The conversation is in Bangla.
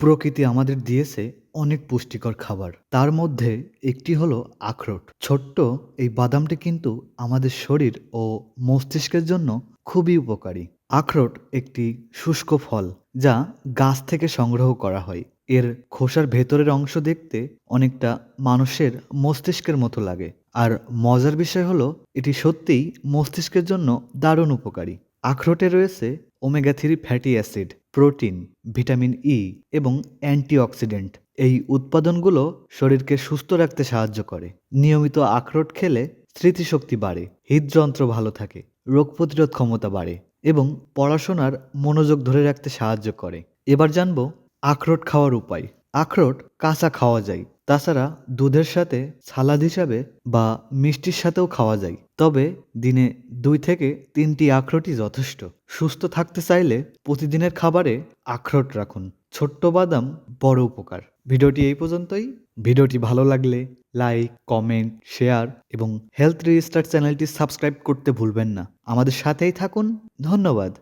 প্রকৃতি আমাদের দিয়েছে অনেক পুষ্টিকর খাবার। তার মধ্যে একটি হলো আখরোট। ছোট্ট এই বাদামটি কিন্তু আমাদের শরীর ও মস্তিষ্কের জন্য খুবই উপকারী। আখরোট একটি শুষ্ক ফল যা গাছ থেকে সংগ্রহ করা হয়। এর খোসার ভেতরের অংশ দেখতে অনেকটা মানুষের মস্তিষ্কের মতো লাগে। আর মজার বিষয় হলো এটি সত্যিই মস্তিষ্কের জন্য দারুণ উপকারী। আখরোটে রয়েছে omega 3 fatty acid, protein, vitamin E এবং অ্যান্টিঅক্সিডেন্ট। এই উৎপাদনগুলো শরীরকে সুস্থ রাখতে সাহায্য করে। নিয়মিত আখরোট খেলে স্মৃতিশক্তি বাড়ে, হৃদযন্ত্র ভালো থাকে, রোগ প্রতিরোধ ক্ষমতা বাড়ে এবং পড়াশোনার মনোযোগ ধরে রাখতে সাহায্য করে। এবার জানবো আখরোট খাওয়ার উপায়। আখরোট কাঁচা খাওয়া যায়। তাছাড়া দুধের সাথে সালাদ হিসাবে বা মিষ্টির সাথেও খাওয়া যায়। তবে দিনে ২ থেকে ৩টি আখরোটই যথেষ্ট। সুস্থ থাকতে চাইলে প্রতিদিনের খাবারে আখরোট রাখুন। ছোট্ট বাদাম বড় উপকার। ভিডিওটি এই পর্যন্তই। ভিডিওটি ভালো লাগলে লাইক, কমেন্ট, শেয়ার এবং হেলথ রিস্টার্ট চ্যানেলটি সাবস্ক্রাইব করতে ভুলবেন না। আমাদের সাথেই থাকুন। ধন্যবাদ।